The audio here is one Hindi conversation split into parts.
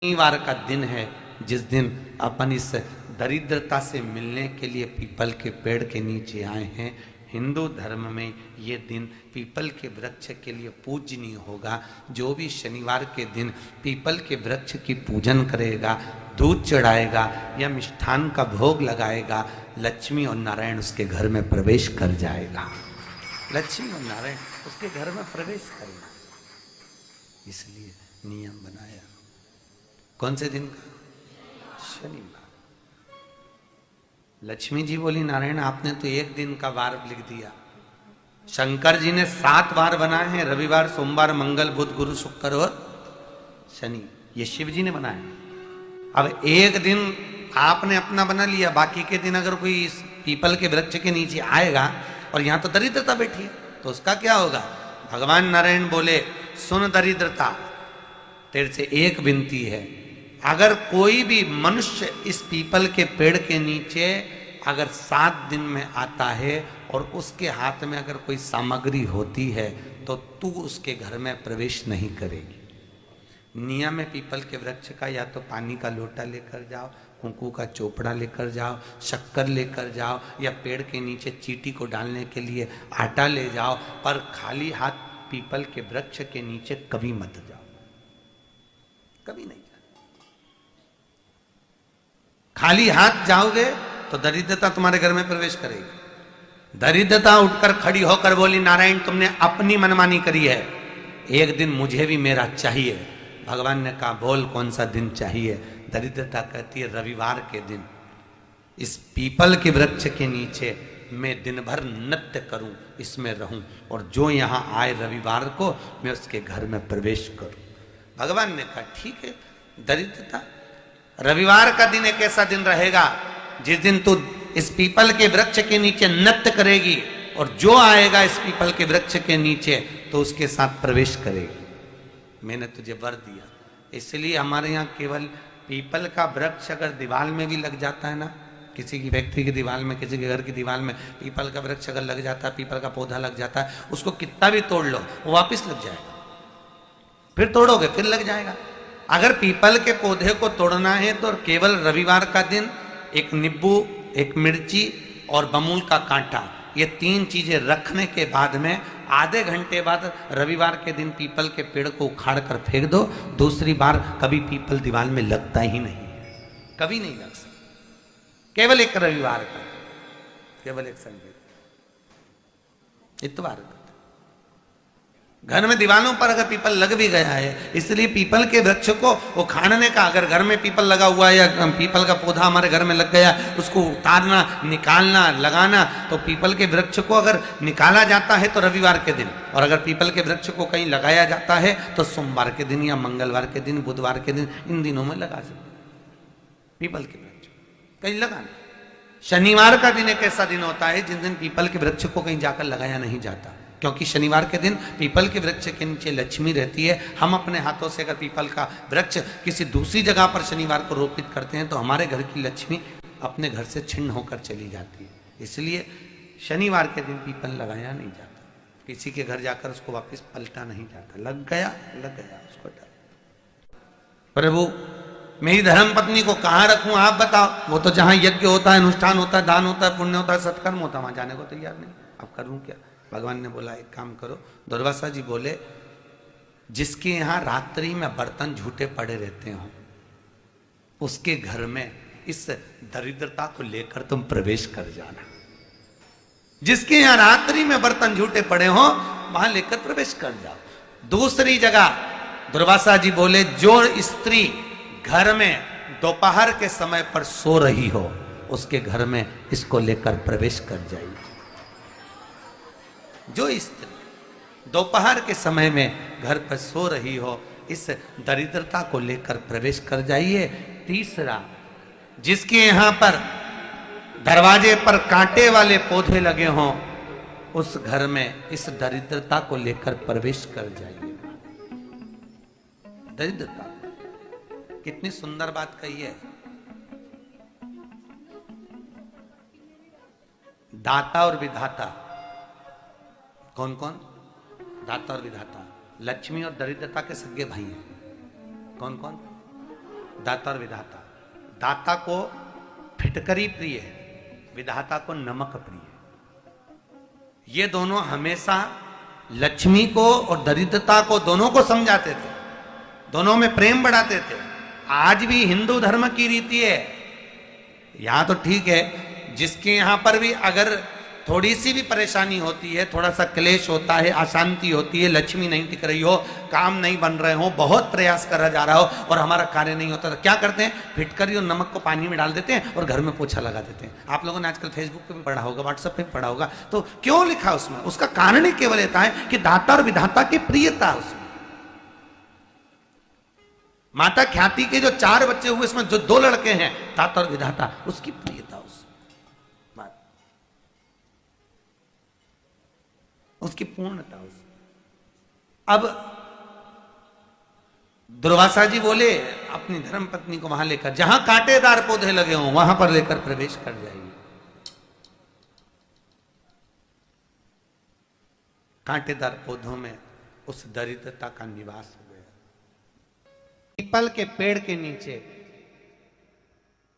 शनिवार का दिन है जिस दिन अपन इस दरिद्रता से मिलने के लिए पीपल के पेड़ के नीचे आए हैं। हिंदू धर्म में ये दिन पीपल के वृक्ष के लिए पूजनीय होगा। जो भी शनिवार के दिन पीपल के वृक्ष की पूजन करेगा, दूध चढ़ाएगा या मिष्ठान का भोग लगाएगा, लक्ष्मी और नारायण उसके घर में प्रवेश कर जाएगा। लक्ष्मी और नारायण उसके घर में प्रवेश करेगा, इसलिए नियम बनाया। कौन से दिन का? शनिवार। लक्ष्मी जी बोली, नारायण आपने तो एक दिन का वार लिख दिया। शंकर जी ने 7 वार बनाए हैं, रविवार, सोमवार, मंगल, बुध, गुरु, शुक्र और शनि। ये शिव जी ने बनाया। अब एक दिन आपने अपना बना लिया, बाकी के दिन अगर कोई इस पीपल के वृक्ष के नीचे आएगा और यहां तो दरिद्रता बैठी है तो उसका क्या होगा? भगवान नारायण बोले, सुन दरिद्रता, तेरे से एक विनती है, अगर कोई भी मनुष्य इस पीपल के पेड़ के नीचे अगर 7 दिन में आता है और उसके हाथ में अगर कोई सामग्री होती है तो तू उसके घर में प्रवेश नहीं करेगी। नियम है पीपल के वृक्ष का, या तो पानी का लोटा लेकर जाओ, कुंकू का चोपड़ा लेकर जाओ, शक्कर लेकर जाओ, या पेड़ के नीचे चींटी को डालने के लिए आटा ले जाओ, पर खाली हाथ पीपल के वृक्ष के नीचे कभी मत जाओ, कभी नहीं। खाली हाथ जाओगे तो दरिद्रता तुम्हारे घर में प्रवेश करेगी। दरिद्रता उठकर खड़ी होकर बोली, नारायण तुमने अपनी मनमानी करी है, एक दिन मुझे भी मेरा चाहिए। भगवान ने कहा, बोल कौन सा दिन चाहिए? दरिद्रता कहती है, रविवार के दिन इस पीपल के वृक्ष के नीचे मैं दिन भर नृत्य करूं, इसमें रहूं, और जो यहां आए रविवार को मैं उसके घर में प्रवेश करूं। भगवान ने कहा, ठीक है। दरिद्रता, रविवार का दिन एक ऐसा दिन रहेगा जिस दिन तू इस पीपल के वृक्ष के नीचे नृत्य करेगी और जो आएगा इस पीपल के वृक्ष के नीचे तो उसके साथ प्रवेश करेगी। मैंने तुझे वर दिया। इसलिए हमारे यहाँ केवल पीपल का वृक्ष अगर दीवार में भी लग जाता है ना, किसी की फैक्ट्री की दीवार में, किसी के घर की दीवार में पीपल का वृक्ष अगर लग जाता है, पीपल का पौधा लग जाता है, उसको कितना भी तोड़ लो वो वापिस लग जाएगा। फिर तोड़ोगे फिर लग जाएगा। अगर पीपल के पौधे को तोड़ना है तो केवल रविवार का दिन एक नींबू, एक मिर्ची और बमूल का कांटा, ये 3 चीजें रखने के बाद में आधे घंटे बाद रविवार के दिन पीपल के पेड़ को उखाड़ कर फेंक दो। दूसरी बार कभी पीपल दीवार में लगता ही नहीं है, कभी नहीं लग सकता। केवल एक रविवार का, केवल एक संडे, इतवार का। घर में दीवारों पर अगर पीपल लग भी गया है, इसलिए पीपल के वृक्ष को उखाड़ने का, अगर घर में पीपल लगा हुआ है या पीपल का पौधा हमारे घर में लग गया, उसको उतारना, निकालना, लगाना, तो पीपल के वृक्ष को अगर निकाला जाता है तो रविवार के दिन, और अगर पीपल के वृक्ष को कहीं लगाया जाता है तो सोमवार के दिन या मंगलवार के दिन, बुधवार के दिन, इन दिनों में लगा सकते पीपल के वृक्ष कहीं लगाना। शनिवार का दिन एक ऐसा दिन होता है जिस दिन पीपल के वृक्ष को कहीं जाकर लगाया नहीं जाता, क्योंकि शनिवार के दिन पीपल के वृक्ष के नीचे लक्ष्मी रहती है। हम अपने हाथों से अगर पीपल का वृक्ष किसी दूसरी जगह पर शनिवार को रोपित करते हैं तो हमारे घर की लक्ष्मी अपने घर से छिन्न होकर चली जाती है। इसलिए शनिवार के दिन पीपल लगाया नहीं जाता, किसी के घर जाकर उसको वापस पलटा नहीं जाता। लग गया उसको डाल। प्रभु मेरी धर्म पत्नी को कहाँ रखूं आप बताओ? वो तो जहां यज्ञ होता है, अनुष्ठान होता है, दान होता है, पुण्य होता है, सत्कर्म होता है, वहां जाने को तैयार नहीं। अब करूं क्या? भगवान ने बोला, एक काम करो। दुर्वासा जी बोले, जिसके यहां रात्रि में बर्तन झूठे पड़े रहते हो उसके घर में इस दरिद्रता को लेकर तुम प्रवेश कर जाना। जिसके यहां रात्रि में बर्तन झूठे पड़े हो वहां लेकर प्रवेश कर जाओ। दूसरी जगह दुर्वासा जी बोले, जो स्त्री घर में दोपहर के समय पर सो रही हो उसके घर में इसको लेकर प्रवेश कर जाइए। जो स्त्री दोपहर के समय में घर पर सो रही हो, इस दरिद्रता को लेकर प्रवेश कर जाइए। तीसरा, जिसके यहां पर दरवाजे पर कांटे वाले पौधे लगे हों उस घर में इस दरिद्रता को लेकर प्रवेश कर जाइए। दरिद्रता, कितनी सुंदर बात कही है। दाता और विधाता, कौन कौन? दाता और विधाता। लक्ष्मी और दरिद्रता के सगे भाई हैं। कौन कौन? दाता और विधाता। दाता को फिटकरी प्रिय है, विधाता को नमक प्रिय है। ये दोनों हमेशा लक्ष्मी को और दरिद्रता को दोनों को समझाते थे, दोनों में प्रेम बढ़ाते थे। आज भी हिंदू धर्म की रीति है, यहां तो ठीक है, जिसके यहां पर भी अगर थोड़ी सी भी परेशानी होती है, थोड़ा सा क्लेश होता है, अशांति होती है, लक्ष्मी नहीं टिक रही हो, काम नहीं बन रहे हो, बहुत प्रयास करा जा रहा हो और हमारा कार्य नहीं होता, तो क्या करते हैं? फिटकरी और नमक को पानी में डाल देते हैं और घर में पोछा लगा देते हैं। आप लोगों ने आजकल फेसबुक पे भी पढ़ा होगा, व्हाट्सएप पे भी पढ़ा होगा। तो क्यों लिखा उसमें? उसका कारण ही केवल ये है कि दाता और विधाता की प्रियता उसमें। माता ख्याति के जो 4 बच्चे हुए, इसमें जो 2 लड़के हैं, दाता और विधाता, उसकी प्रियता, उसकी पूर्णता। अब दुर्वासा जी बोले अपनी धर्म पत्नी को वहां लेकर, जहां कांटेदार पौधे लगे हों वहां पर लेकर प्रवेश कर जाइए। कांटेदार पौधों में उस दरिद्रता का निवास हो गया। पीपल के पेड़ के नीचे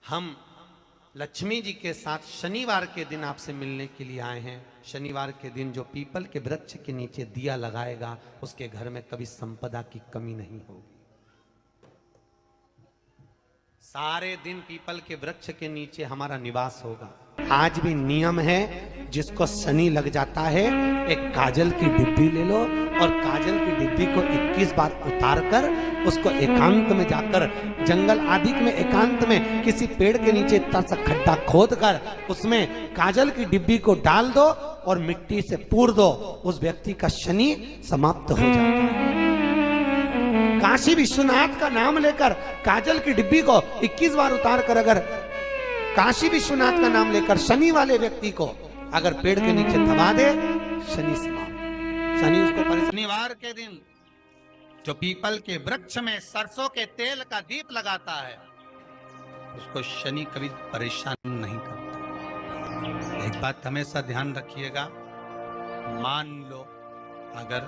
हम लक्ष्मी जी के साथ शनिवार के दिन आपसे मिलने के लिए आए हैं। शनिवार के दिन जो पीपल के वृक्ष के नीचे दिया लगाएगा, उसके घर में कभी संपदा की कमी नहीं होगी। सारे दिन पीपल के वृक्ष के नीचे हमारा निवास होगा। आज भी नियम है, जिसको शनि लग जाता है, एक काजल की डिब्बी ले लो और काजल की डिब्बी को 21 बार उतार कर उसको एकांत में जाकर, जंगल आदि में एकांत में किसी पेड़ के नीचे इतना सा खड्डा खोद कर उसमें काजल की डिब्बी को डाल दो और मिट्टी से पूर दो, उस व्यक्ति का शनि समाप्त हो जाता है। काशी विश्वनाथ का नाम लेकर काजल की डिब्बी को 21 बार उतार कर अगर काशी विश्वनाथ का नाम लेकर शनि वाले व्यक्ति को अगर पेड़ के नीचे दबा दे, शनि समाप्त। शनि उसको शनिवार के दिन जो पीपल के वृक्ष में सरसों के तेल का दीप लगाता है, उसको शनि कभी परेशान नहीं करता। एक बात हमेशा ध्यान रखिएगा, मान लो अगर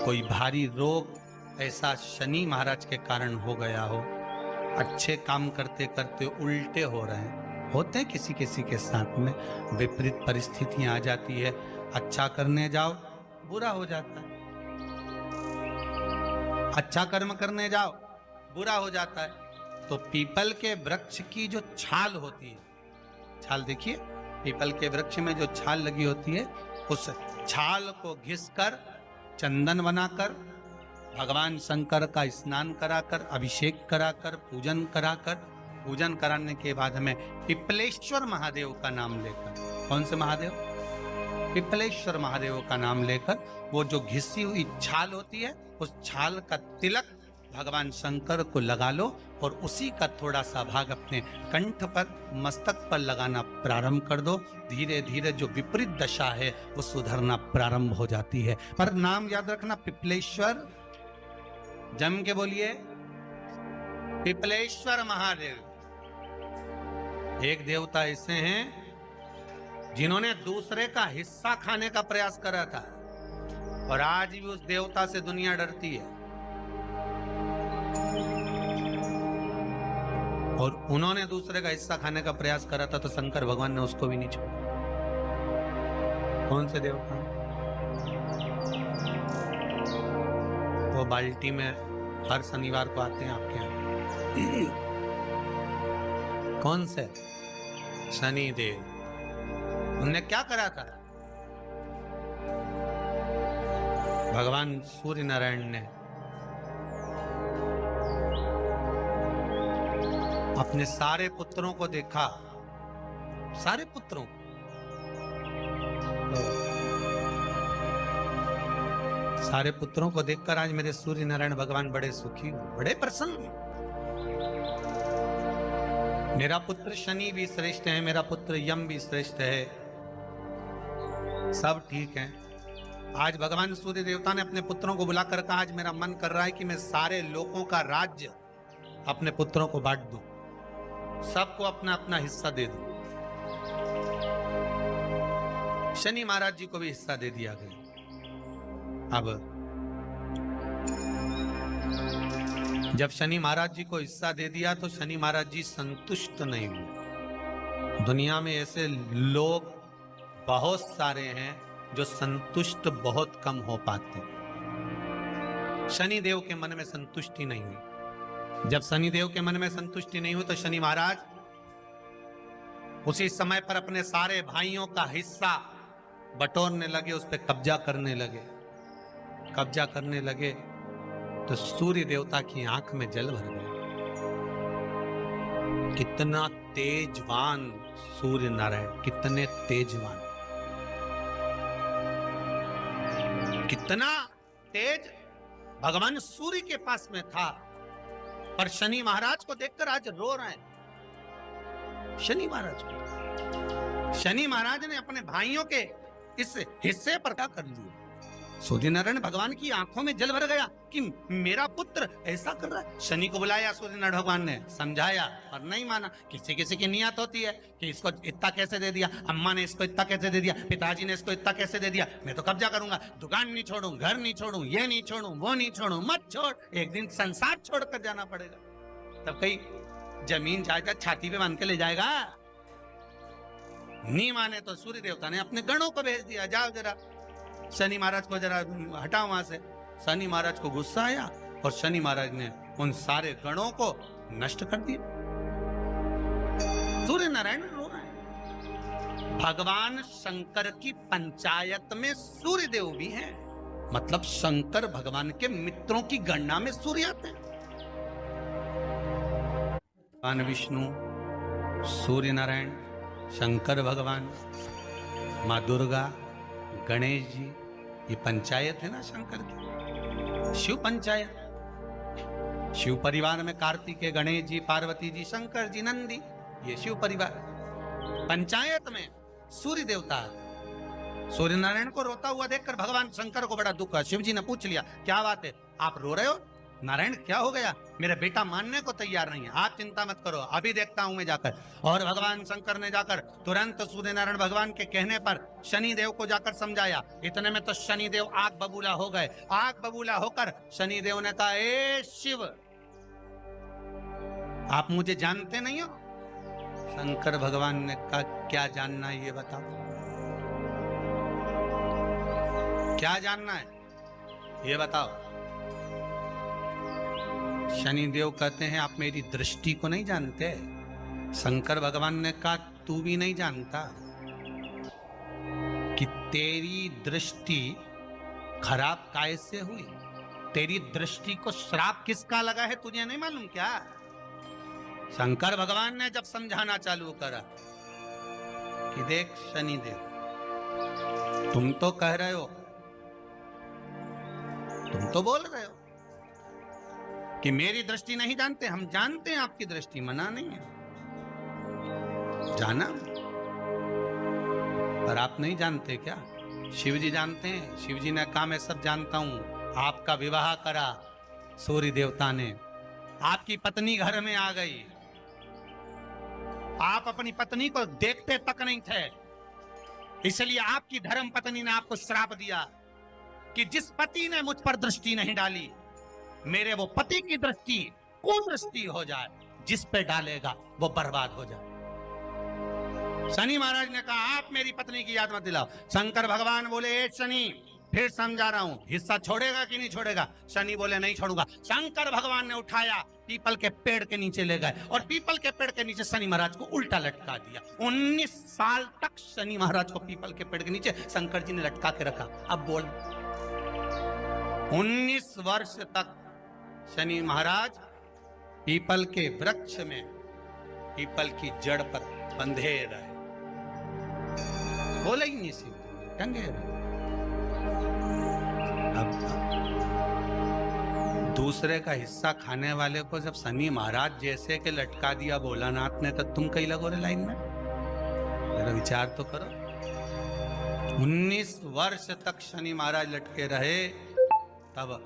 कोई भारी रोग ऐसा शनि महाराज के कारण हो गया हो, अच्छे काम करते करते उल्टे हो रहे हैं, होते हैं किसी किसी के साथ में, विपरीत परिस्थितियां आ जाती है, अच्छा करने जाओ बुरा हो जाता है, अच्छा कर्म करने जाओ बुरा हो जाता है। तो पीपल के वृक्ष की जो छाल होती है, छाल देखिए, पीपल के वृक्ष में जो छाल लगी होती है, उस छाल को घिसकर चंदन बनाकर भगवान शंकर का स्नान कराकर, अभिषेक कराकर, पूजन कराकर, पूजन कराने के बाद हमें पिपलेश्वर महादेव का नाम लेकर, कौन से महादेव? पिपलेश्वर महादेव का नाम लेकर वो जो घिसी हुई छाल होती है, उस छाल का तिलक भगवान शंकर को लगा लो और उसी का थोड़ा सा भाग अपने कंठ पर, मस्तक पर लगाना प्रारंभ कर दो। धीरे धीरे जो विपरीत दशा है वो सुधरना प्रारंभ हो जाती है। पर नाम याद रखना, पिपलेश्वर, जम के बोलिए, पिपलेश्वर महादेव। एक देवता ऐसे हैं जिन्होंने दूसरे का हिस्सा खाने का प्रयास करा था और आज भी उस देवता से दुनिया डरती है। और उन्होंने दूसरे का हिस्सा खाने का प्रयास करा था तो शंकर भगवान ने उसको भी नहीं छोड़ा। कौन से देवता? वो बाल्टी में हर शनिवार को आते हैं आपके यहाँ। कौन से? शनि देव। उनने क्या करा था? भगवान सूर्य नारायण ने अपने सारे पुत्रों को देखा, सारे पुत्रों को, सारे पुत्रों को देखकर आज मेरे सूर्य नारायण भगवान बड़े सुखी, बड़े प्रसन्न। मेरा पुत्र शनि भी श्रेष्ठ है, मेरा पुत्र यम भी श्रेष्ठ है, सब ठीक है। आज भगवान सूर्य देवता ने अपने पुत्रों को बुलाकर कहा, आज मेरा मन कर रहा है कि मैं सारे लोगों का राज्य अपने पुत्रों को बांट दूं, सबको अपना अपना हिस्सा दे दूं। शनि महाराज जी को भी हिस्सा दे दिया गया। अब जब शनि महाराज जी को हिस्सा दे दिया तो शनि महाराज जी संतुष्ट नहीं हुए। दुनिया में ऐसे लोग बहुत सारे हैं जो संतुष्ट बहुत कम हो पाते। शनि देव के मन में संतुष्टि नहीं हुई। जब शनि देव के मन में संतुष्टि नहीं हुई तो शनि महाराज उसी समय पर अपने सारे भाइयों का हिस्सा बटोरने लगे, उस पर कब्जा करने लगे। कब्जा करने लगे तो सूर्य देवता की आंख में जल भर गया। कितना तेजवान सूर्य नारायण, कितने तेजवान, कितना तेज भगवान सूर्य के पास में था। पर शनि महाराज को देखकर आज रो रहे हैं। शनि महाराज को, शनि महाराज ने अपने भाइयों के इस हिस्से पर क्या कर लिया। सूर्य नारायण भगवान की आंखों में जल भर गया कि मेरा पुत्र ऐसा कर रहा है। शनि को बुलाया सूर्य नारायण भगवान ने, समझाया और नहीं माना। किसी किसी की नियत होती है कि इसको इतना कैसे दे दिया, अम्मा ने इसको इतना कैसे दे दिया, पिताजी ने इसको इतना कैसे दे दिया, मैं तो कब्जा करूंगा, दुकान नहीं छोड़ू, घर नहीं छोड़ू, ये नहीं छोड़ू, वो नहीं छोड़ू। मत छोड़, एक दिन संसार छोड़कर जाना पड़ेगा। तब कहीं जमीन जायदाद छाती पे बांध के ले जाएगा। नहीं माने तो सूर्य देवता ने अपने गणों को भेज दिया, जाओ जरा शनि महाराज को जरा हटाओ वहां से। शनि महाराज को गुस्सा आया और शनि महाराज ने उन सारे गणों को नष्ट कर दिया। सूर्य नारायण रो रहे हैं। भगवान शंकर की पंचायत में सूर्य देव भी हैं, मतलब शंकर भगवान के मित्रों की गणना में सूर्य आते हैं। भगवान विष्णु, सूर्य नारायण, शंकर भगवान, माँ दुर्गा, गणेश जी, ये पंचायत है ना शंकर की, शिव पंचायत। शिव परिवार में कार्तिकेय, गणेश जी, पार्वती जी, शंकर जी, नंदी, ये शिव परिवार। पंचायत में सूर्य देवता। सूर्य नारायण को रोता हुआ देखकर भगवान शंकर को बड़ा दुख हुआ। शिव जी ने पूछ लिया, क्या बात है, आप रो रहे हो? नारायण क्या हो गया? मेरा बेटा मानने को तैयार नहीं है। आप चिंता मत करो, अभी देखता हूं मैं जाकर। और भगवान शंकर ने जाकर तुरंत सूर्य नारायण भगवान के कहने पर शनि देव को जाकर समझाया। इतने में तो शनि देव आग बबूला हो गए। आग बबूला होकर शनि देव ने कहा, ए शिव, आप मुझे जानते नहीं हो? शंकर भगवान ने कहा, क्या जानना है ये बताओ, क्या जानना है ये बताओ। शनिदेव कहते हैं, आप मेरी दृष्टि को नहीं जानते। शंकर भगवान ने कहा, तू भी नहीं जानता कि तेरी दृष्टि खराब कैसे हुई। तेरी दृष्टि को श्राप किसका लगा है तुझे नहीं मालूम क्या? शंकर भगवान ने जब समझाना चालू करा कि देख शनिदेव, तुम तो कह रहे हो, तुम तो बोल रहे हो कि मेरी दृष्टि नहीं जानते। हम जानते हैं आपकी दृष्टि, मना नहीं है, जाना, पर आप नहीं जानते क्या? शिव जी जानते हैं। शिव जी ने कहा, मैं सब जानता हूं। आपका विवाह करा सूर्य देवता ने, आपकी पत्नी घर में आ गई, आप अपनी पत्नी को देखते तक नहीं थे, इसलिए आपकी धर्म पत्नी ने आपको श्राप दिया कि जिस पति ने मुझ पर दृष्टि नहीं डाली, मेरे वो पति की दृष्टि कुदृष्टि हो जाए, जिस पे डालेगा वो बर्बाद हो जाए। शनि महाराज ने कहा, आप मेरी पत्नी की याद मत दिलाओ। शंकर भगवान बोले, ए शनि, फिर समझा रहा हूं, हिस्सा छोड़ेगा कि नहीं छोड़ेगा? शनि बोले, नहीं छोड़ूंगा। शंकर भगवान ने उठाया, पीपल के पेड़ के नीचे ले गए और पीपल के पेड़ के नीचे शनि महाराज को उल्टा लटका दिया। 19 साल तक शनि महाराज को पीपल के पेड़ के नीचे शंकर जी ने लटका के रखा। अब बोल, 19 वर्ष तक शनि महाराज पीपल के वृक्ष में, पीपल की जड़ पर बंधे रहे, बोले ही नहीं, सीधे टंगे रहे। अब दूसरे का हिस्सा खाने वाले को जब शनि महाराज जैसे के लटका दिया भोलानाथ ने, तो तुम कहीं लगो रे लाइन में? मेरा विचार तो करो। 19 वर्ष तक शनि महाराज लटके रहे, तब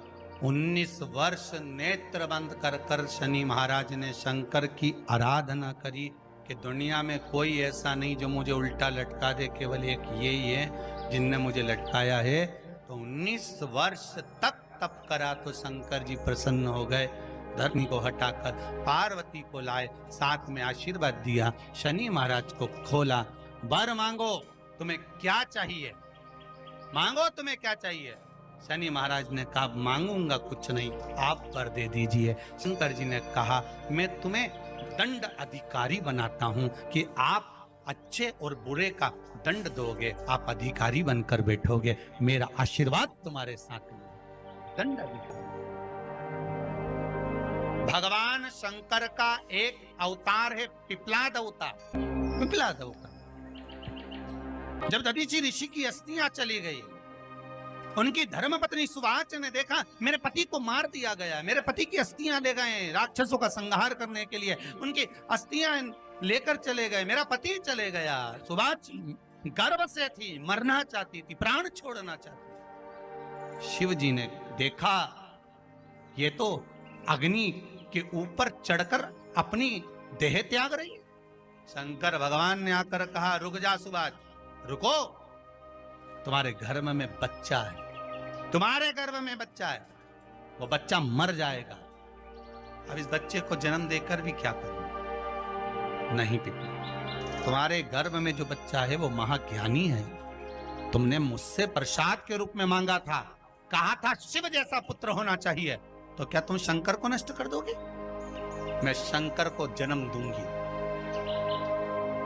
19 वर्ष नेत्र बंद कर कर शनि महाराज ने शंकर की आराधना करी कि दुनिया में कोई ऐसा नहीं जो मुझे उल्टा लटका दे, केवल एक ये ही है जिनने मुझे लटकाया है। तो 19 वर्ष तक तप करा तो शंकर जी प्रसन्न हो गए। धरनी को हटाकर पार्वती को लाए, साथ में आशीर्वाद दिया, शनि महाराज को खोला। वर मांगो, तुम्हें क्या चाहिए, मांगो तुम्हें क्या चाहिए। शनि महाराज ने कहा मांगूंगा कुछ नहीं, आप वर दे दीजिए। शंकर जी ने कहा मैं तुम्हें दंड अधिकारी बनाता हूं कि आप अच्छे और बुरे का दंड दोगे, आप अधिकारी बनकर बैठोगे, मेरा आशीर्वाद तुम्हारे साथ में। दंड अधिकारी भगवान शंकर का एक अवतार है पिपलाद अवतार। पिपलाद अवतार, जब दधीचि ऋषि की अस्थियां चली गई, उनकी धर्मपत्नी सुवाच ने देखा मेरे पति को मार दिया गया, मेरे पति की अस्थियां ले गए राक्षसों का संहार करने के लिए, उनकी अस्थियां लेकर चले गए, मेरा पति चले गया। सुवाच गर्व से थी, मरना चाहती थी, प्राण छोड़ना चाहती। शिव जी ने देखा ये तो अग्नि के ऊपर चढ़कर अपनी देह त्याग रही है। शंकर भगवान ने आकर कहा रुक जा सुवाच, रुको, तुम्हारे गर्भ में बच्चा है, तुम्हारे गर्भ में बच्चा है, वो बच्चा मर जाएगा, अब इस बच्चे को जन्म देकर भी क्या करूं। नहीं पिता, तुम्हारे गर्भ में जो बच्चा है वो महाज्ञानी है, तुमने मुझसे प्रसाद के रूप में मांगा था, कहा था शिव जैसा पुत्र होना चाहिए, तो क्या तुम शंकर को नष्ट कर दोगे। मैं शंकर को जन्म दूंगी।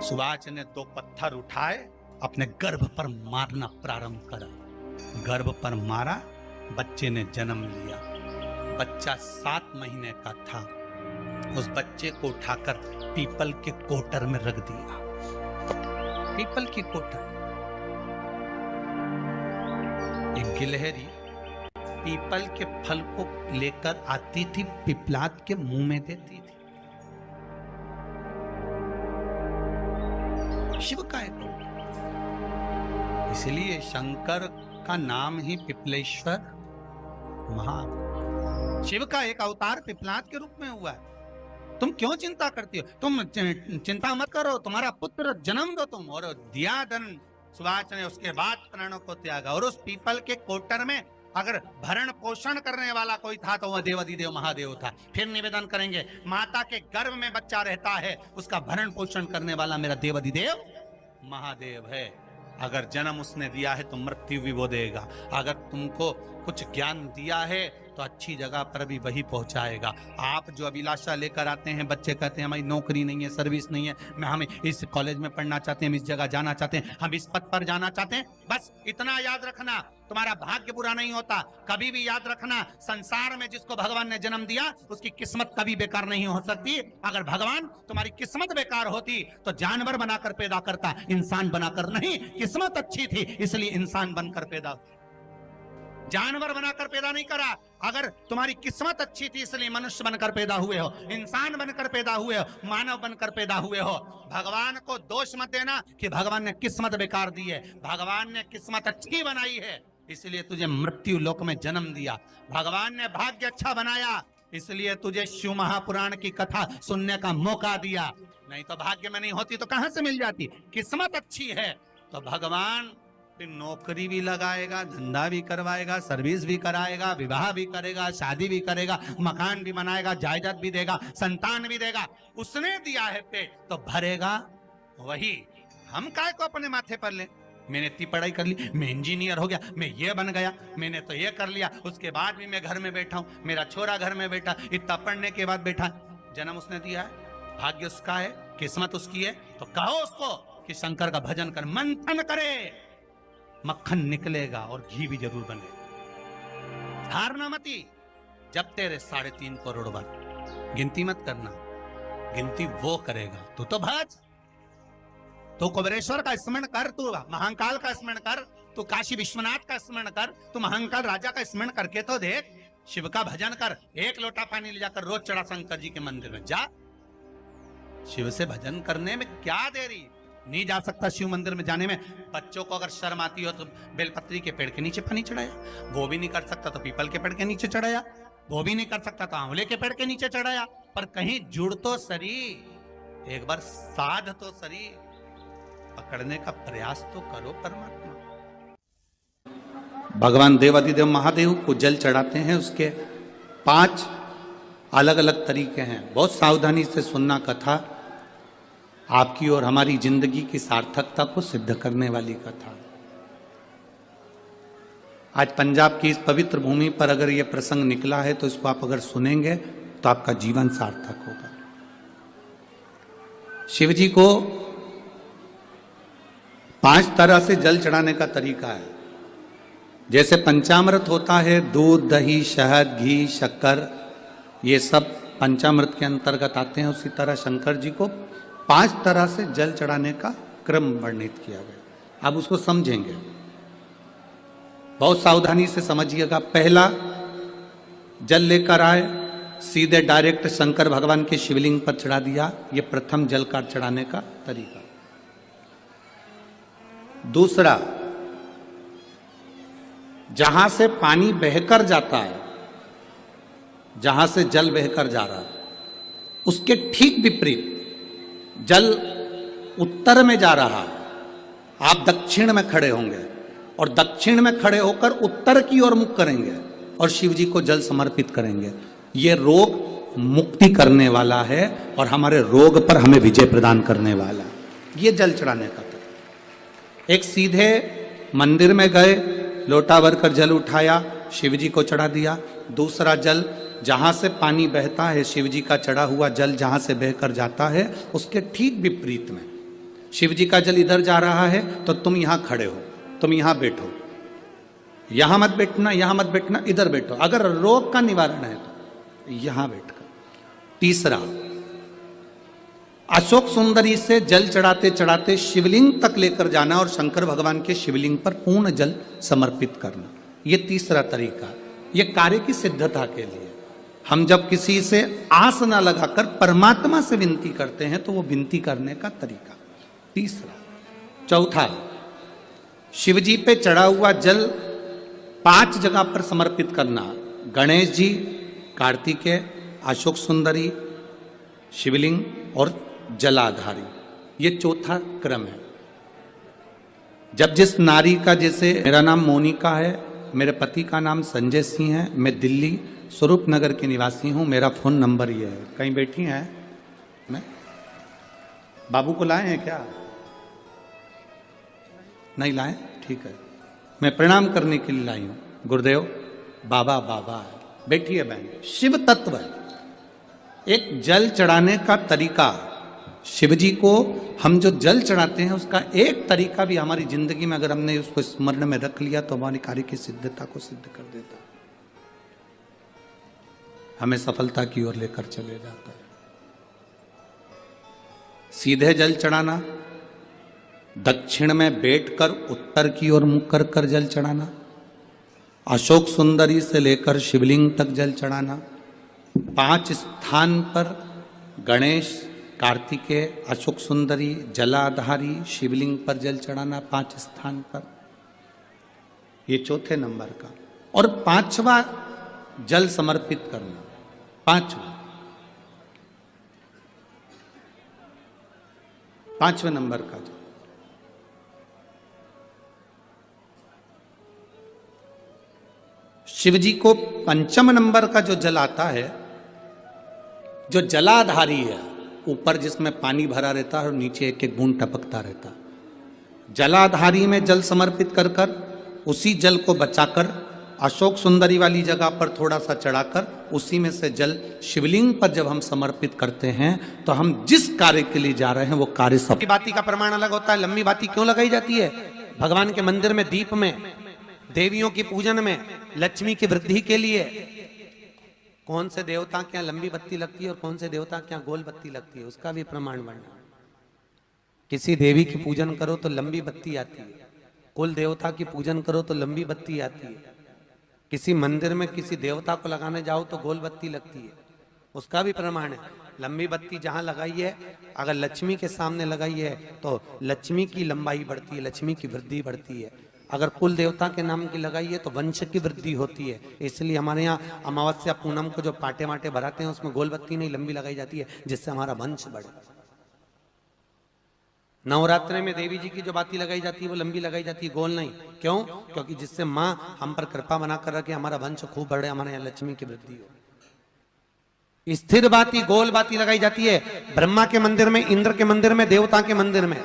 सुवाच ने 2 पत्थर उठाए, अपने गर्भ पर मारना प्रारंभ करा, गर्भ पर मारा, बच्चे ने जन्म लिया। बच्चा 7 महीने का था। उस बच्चे को उठाकर पीपल के कोटर में रख दिया। पीपल की कोटर, एक गिलहरी पीपल के फल को लेकर आती थी, पिपलाद के मुंह में देती थी। शिव का एक, इसलिए शंकर का नाम ही पिपलेश्वर महा। शिव का एक अवतार पिपलाद के रूप में हुआ है। तुम क्यों चिंता करती हो, तुम चिंता मत करो, तुम्हारा पुत्र जन्म दो तुम। और दिया धन सुवाच ने, उसके बाद प्राणों को त्यागा। और उस पीपल के कोटर में अगर भरण पोषण करने वाला कोई था तो वह देवाधिदेव महादेव था। फिर निवेदन करेंगे, माता के गर्भ में बच्चा रहता है, उसका भरण पोषण करने वाला मेरा देवाधिदेव महादेव है। अगर जन्म उसने दिया है तो मृत्यु भी वो देगा। अगर तुमको कुछ ज्ञान दिया है तो अच्छी जगह पर भी वही पहुंचाएगा। आप जो अभिलाषा लेकर आते हैं, बच्चे कहते हैं हमारी नौकरी नहीं है, सर्विस नहीं है, हम इस कॉलेज में पढ़ना चाहते हैं, हम इस जगह जाना चाहते हैं, हम इस पद पर जाना चाहते हैं, बस इतना याद रखना, तुम्हारा भाग्य बुरा नहीं होता। कभी भी याद रखना, संसार में जिसको भगवान ने जन्म दिया उसकी किस्मत कभी बेकार नहीं हो सकती। अगर भगवान तुम्हारी किस्मत बेकार होती तो जानवर बनाकर पैदा करता, इंसान बनाकर नहीं। किस्मत अच्छी थी इसलिए इंसान बनकर पैदा, जानवर बनाकर पैदा नहीं करा। अगर तुम्हारी किस्मत अच्छी थी इसलिए मनुष्य बनकर पैदा हुए हो, इंसान बनकर पैदा हुए हो, मानव बनकर पैदा हुए हो। भगवान को दोष मत देना कि भगवान ने किस्मत बेकार दी है। भगवान ने किस्मत अच्छी बनाई है इसलिए तुझे मृत्यु लोक में जन्म दिया। भगवान ने भाग्य अच्छा बनाया इसलिए तुझे शिव महापुराण की कथा सुनने का मौका दिया, नहीं तो भाग्य में नहीं होती तो कहां से मिल जाती। किस्मत अच्छी है तो भगवान फिर नौकरी भी लगाएगा, धंधा भी करवाएगा, सर्विस भी कराएगा, विवाह भी करेगा, शादी भी करेगा, मकान भी बनाएगा, जायदाद भी देगा, संतान भी देगा। उसने दिया है पेट तो भरेगा वही। हम काय को अपने माथे पर ले, मैंने इतनी पढ़ाई कर ली, मैं इंजीनियर हो गया, मैं ये बन गया, मैंने तो ये कर लिया, उसके बाद भी मैं घर में बैठा हूं, मेरा छोरा घर में बैठा, इतना पढ़ने के बाद बैठा। जन्म उसने दिया है, भाग्य उसका है, किस्मत उसकी है, तो कहो उसको कि शंकर का भजन कर, मंथन करे, मक्खन निकलेगा और घी भी जरूर बनेगा। हारना मती, जब तेरे 3.5 करोड़ बार गिनती मत करना, गिनती वो करेगा। तू तो भज, तू कुबेरेश्वर का स्मरण कर, तू महाकाल का स्मरण कर, तू काशी विश्वनाथ का स्मरण कर, तू महाकाल राजा का स्मरण करके तो देख। शिव का भजन कर, 1 लोटा पानी ले जाकर रोज चढ़ा शंकर जी के मंदिर में जा। शिव से भजन करने में क्या देरी, नहीं जा सकता शिव मंदिर में जाने में। बच्चों को अगर शर्म आती हो तो बेलपत्री के पेड़ के नीचे पानी चढ़ाया, वो भी नहीं कर सकता तो पीपल के पेड़ के नीचे चढ़ाया, वो भी नहीं कर सकता तो आंवले के पेड़ के नीचे चढ़ाया। पर कहीं जुड़ तो सरी, एक बार साध तो सरी, पकड़ने का प्रयास तो करो परमात्मा। भगवान देवाधिदेव महादेव को जल चढ़ाते हैं, उसके 5 अलग अलग तरीके हैं। बहुत सावधानी से सुनना कथा, आपकी और हमारी जिंदगी की सार्थकता को सिद्ध करने वाली कथा। आज पंजाब की इस पवित्र भूमि पर अगर ये प्रसंग निकला है तो इसको आप अगर सुनेंगे तो आपका जीवन सार्थक होगा। शिव जी को 5 तरह से जल चढ़ाने का तरीका है। जैसे पंचामृत होता है, दूध, दही, शहद, घी, शक्कर, ये सब पंचामृत के अंतर्गत आते हैं, उसी तरह शंकर जी को 5 तरह से जल चढ़ाने का क्रम वर्णित किया गया। अब उसको समझेंगे, बहुत सावधानी से समझिएगा। पहला, जल लेकर आए, सीधे डायरेक्ट शंकर भगवान के शिवलिंग पर चढ़ा दिया। यह प्रथम जल का चढ़ाने का तरीका। दूसरा, जहां से पानी बहकर जाता है, जहां से जल बहकर जा रहा है, उसके ठीक विपरीत जल उत्तर में जा रहा है, आप दक्षिण में खड़े होंगे और दक्षिण में खड़े होकर उत्तर की ओर मुख करेंगे और शिव जी को जल समर्पित करेंगे। ये रोग मुक्ति करने वाला है और हमारे रोग पर हमें विजय प्रदान करने वाला। ये जल चढ़ाने का तरीका। एक, सीधे मंदिर में गए, लोटा भरकर जल उठाया, शिव जी को चढ़ा दिया। दूसरा, जल जहां से पानी बहता है, शिव जी का चढ़ा हुआ जल जहां से बहकर जाता है, उसके ठीक विपरीत में शिव जी का जल इधर जा रहा है तो तुम यहां खड़े हो, तुम यहां बैठो, यहां मत बैठना, यहां मत बैठना, इधर बैठो। अगर रोग का निवारण है तो यहां बैठकर। तीसरा, अशोक सुंदरी से जल चढ़ाते चढ़ाते शिवलिंग तक लेकर जाना और शंकर भगवान के शिवलिंग पर पूर्ण जल समर्पित करना। यह तीसरा तरीका। यह कार्य की सिद्धता के लिए। हम जब किसी से आस न लगाकर परमात्मा से विनती करते हैं तो वो विनती करने का तरीका। तीसरा। चौथा, शिव जी पे चढ़ा हुआ जल 5 जगह पर समर्पित करना। गणेश जी, कार्तिकेय, अशोक सुंदरी, शिवलिंग और जलाधारी। ये चौथा क्रम है। जब जिस नारी का, जैसे मेरा नाम मोनिका है, मेरे पति का नाम संजय सिंह है, मैं दिल्ली स्वरूप नगर के निवासी हूं, मेरा फोन नंबर ये है। कहीं बैठी हैं? मैं बाबू को लाए हैं क्या? नहीं लाए? ठीक है, मैं प्रणाम करने के लिए लाई हूं। गुरुदेव, बाबा बाबा है, बैठिए बहन। शिव तत्व है। एक जल चढ़ाने का तरीका, शिव जी को हम जो जल चढ़ाते हैं उसका एक तरीका भी हमारी जिंदगी में अगर हमने उसको स्मरण में रख लिया तो हमारी कार्य की सिद्धता को सिद्ध कर देता, हमें सफलता की ओर लेकर चले जाता है। सीधे जल चढ़ाना, दक्षिण में बैठकर उत्तर की ओर मुख कर कर जल चढ़ाना, अशोक सुंदरी से लेकर शिवलिंग तक जल चढ़ाना, 5 स्थान पर गणेश, कार्तिकेय, अशोक सुंदरी, जलाधारी, शिवलिंग पर जल चढ़ाना 5 स्थान पर। ये चौथे नंबर का। और 5वां जल समर्पित करना। 5वें नंबर का जल। शिव जी को 5म नंबर का जो जल आता है, जो जलाधारी है, ऊपर जिसमें पानी भरा रहता है और नीचे एक एक बूंद टपकता रहता, जलाधारी में जल समर्पित कर कर उसी जल को बचाकर अशोक सुंदरी वाली जगह पर थोड़ा सा चढ़ाकर उसी में से जल शिवलिंग पर जब हम समर्पित करते हैं तो हम जिस कार्य के लिए जा रहे हैं वो कार्य सब। लंबी बाती का प्रमाण अलग होता है। लंबी बाती क्यों लगाई जाती है? भगवान के मंदिर में दीप में, देवियों की पूजन में, लक्ष्मी की वृद्धि के लिए। कौन से देवता के यहाँ लंबी बत्ती लगती है और कौन से देवता के यहाँ गोल बत्ती लगती है, उसका भी प्रमाण वर्णन। किसी देवी की पूजन करो तो लंबी बत्ती आती है, कुल देवता की पूजन करो तो लंबी बत्ती आती है, किसी मंदिर में किसी देवता को लगाने जाओ तो गोल बत्ती लगती है, उसका भी प्रमाण है। लंबी बत्ती जहां लगाई है, अगर लक्ष्मी के सामने लगाई है तो लक्ष्मी की लंबाई बढ़ती है, लक्ष्मी की वृद्धि बढ़ती है। अगर कुल देवता के नाम की लगाई है तो वंश की वृद्धि होती है। इसलिए हमारे यहाँ अमावस्या पूनम को जो पाटे माटे भराते हैं उसमें गोल बत्ती नहीं लंबी लगाई जाती है, जिससे हमारा वंश बढ़े। नवरात्रि में देवी जी की जो बाती लगाई जाती है वो लंबी लगाई जाती है, गोल नहीं। क्यों? क्योंकि जिससे माँ हम पर कृपा बना कर रखे, हमारा वंश खूब बढ़े, हमारे यहाँ लक्ष्मी की वृद्धि हो। स्थिर बाती गोल बाती लगाई जाती है ब्रह्मा के मंदिर में, इंद्र के मंदिर में, देवता के मंदिर में।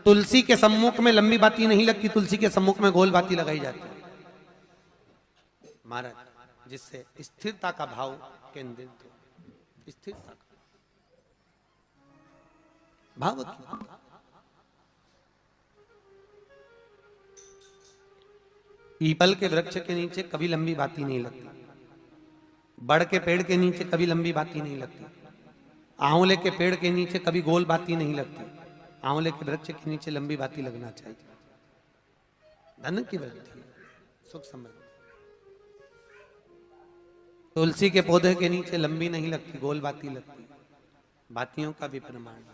तुलसी के सम्मुख में लंबी बाती नहीं लगती, तुलसी के सम्मुख में गोल बाती लगाई जाती है महाराज, जिससे स्थिरता का भाव केंद्रित हो। स्थिरता का भाव पीपल के वृक्ष के नीचे कभी लंबी बाती नहीं लगती, बड़ के पेड़ के नीचे कभी लंबी बाती नहीं लगती, आंवले के पेड़ के नीचे कभी गोल बाती नहीं लगती। आंवले के वृक्ष के नीचे लंबी बाती लगना चाहिए। धन की वृद्धि, सुख समृद्धि। तुलसी के पौधे के नीचे लंबी नहीं लगती, गोल बाती लगती। बातियों का भी प्रमाण।